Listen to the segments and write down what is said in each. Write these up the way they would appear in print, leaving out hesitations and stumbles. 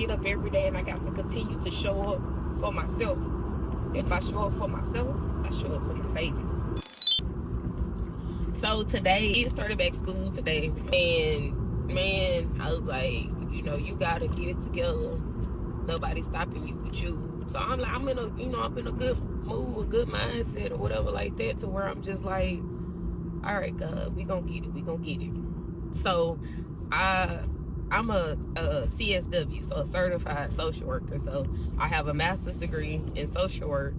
get up every day and I got to continue to show up for myself. If I show up for myself, I show up for my babies. So today, it started back school today, and man, I was like, you know, you gotta get it together. Nobody's stopping you but you. So I'm like, I'm in a good mood, a good mindset, or whatever like that, to where I'm just like, all right, God, we gonna get it. So I'm a CSW, so a certified social worker. So I have a master's degree in social work.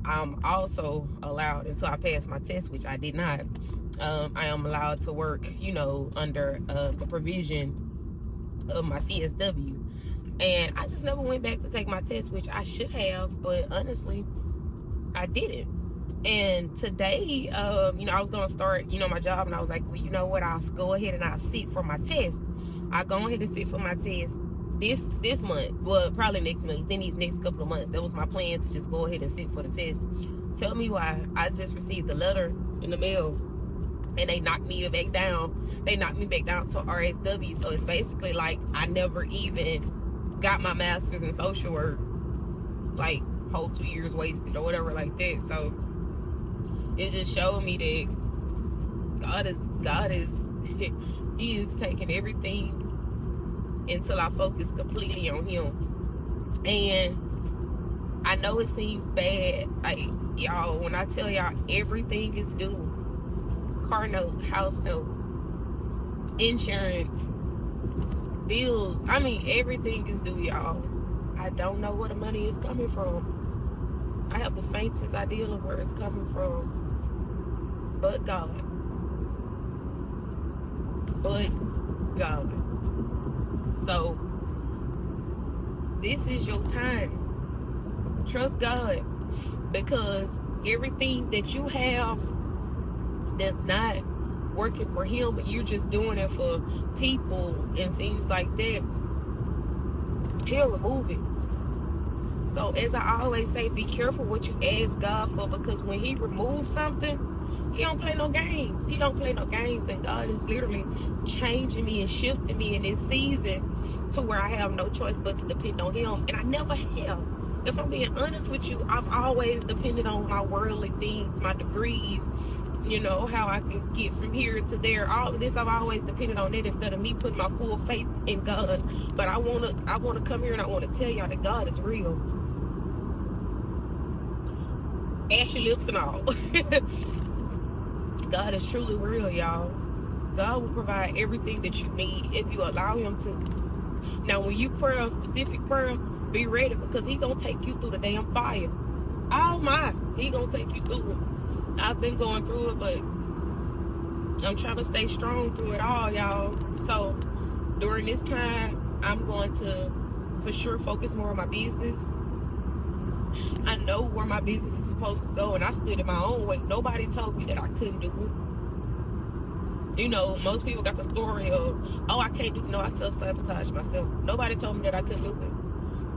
I'm also allowed, until I pass my test, which I did not, I am allowed to work, you know, under the provision of my CSW. And I just never went back to take my test, which I should have, but honestly, I didn't. And today, you know, I was going to start, you know, my job, and I was like, well, you know what, I'll go ahead and I'll sit for my test. I go ahead and sit for my test this month, well, probably next month, within these next couple of months. That was my plan, to just go ahead and sit for the test. Tell me why. I just received the letter in the mail, and they knocked me back down. They knocked me back down to RSW. So it's basically like I never even got my master's in social work, like whole 2 years wasted or whatever like that. So it just showed me that God is he is taking everything until I focus completely on him. And I know it seems bad, like, y'all, when I tell y'all everything is due: car note, house note, insurance, bills. I mean, everything is due, y'all. I don't know where the money is coming from. I have the faintest idea of where it's coming from. But God. So this is your time. Trust God, because everything that you have that's not working for him, but you're just doing it for people and things like that, he'll remove it. So as I always say, be careful what you ask God for, because when he removes something, he don't play no games. He don't play no games. And God is literally changing me and shifting me in this season to where I have no choice but to depend on him. And I never have. If I'm being honest with you, I've always depended on my worldly things, my degrees, you know, how I can get from here to there. All of this, I've always depended on it instead of me putting my full faith in God. But I wanna come here and I wanna tell y'all that God is real. Ashy lips and all. God is truly real, y'all. God will provide everything that you need if you allow him to. Now, when you pray a specific prayer, be ready, because he gonna take you through the damn fire. Oh my, he gonna take you through it. I've been going through it, but I'm trying to stay strong through it all, y'all. So during this time, I'm going to for sure focus more on my business. I know where my business is supposed to go, and I stood in my own way. Nobody told me that I couldn't do it. You know, most people got the story of, oh, I can't do it. No, I self-sabotage myself. Nobody told me that I couldn't do it.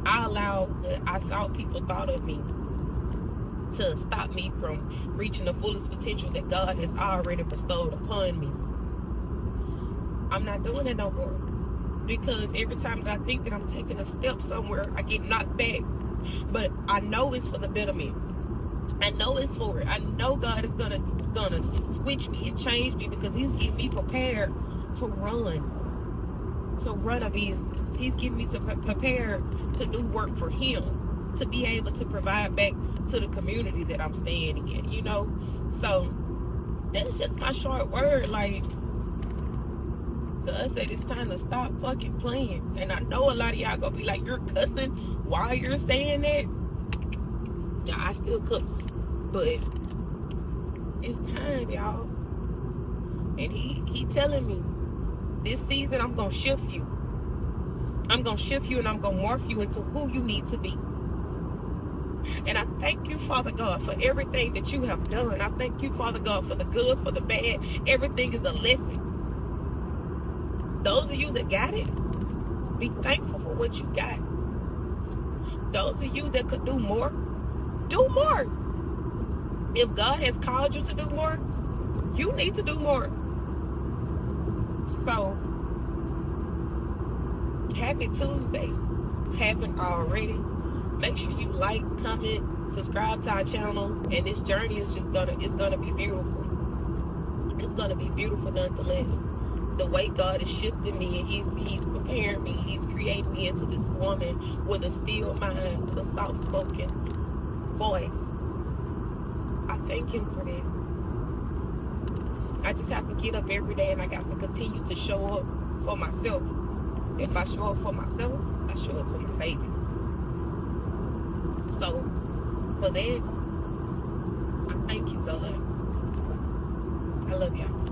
I allowed what I thought people thought of me to stop me from reaching the fullest potential that God has already bestowed upon me. I'm not doing it no more, because every time that I think that I'm taking a step somewhere, I get knocked back. But I know it's for the betterment. I know it's for it. I know God is gonna switch me and change me, because he's getting me prepared to run a business. He's getting me to prepare to do work for him, to be able to provide back to the community that I'm staying in, you know. So that's just my short word. Like, God said it's time to stop fucking playing. And I know a lot of y'all gonna be like, you're cussing while you're saying that. Yeah, I still cuss, but it's time, y'all. And he telling me, this season I'm gonna shift you. I'm gonna shift you, and I'm gonna morph you into who you need to be. And I thank you, Father God, for everything that you have done. I thank you, Father God, for the good, for the bad. Everything is a lesson. Those of you that got it, be thankful for what you got. Those of you that could do more, do more. If God has called you to do more, you need to do more. So, happy Tuesday. haven't already, make sure you like, comment, subscribe to our channel. And this journey is just gonna be beautiful. It's gonna be beautiful nonetheless. The way God is shifting me, and He's preparing me. He's creating me into this woman with a still mind, with a soft-spoken voice. I thank Him for that. I just have to get up every day, and I got to continue to show up for myself. If I show up for myself, I show up for my babies. So, for that, I thank you, God. I love y'all.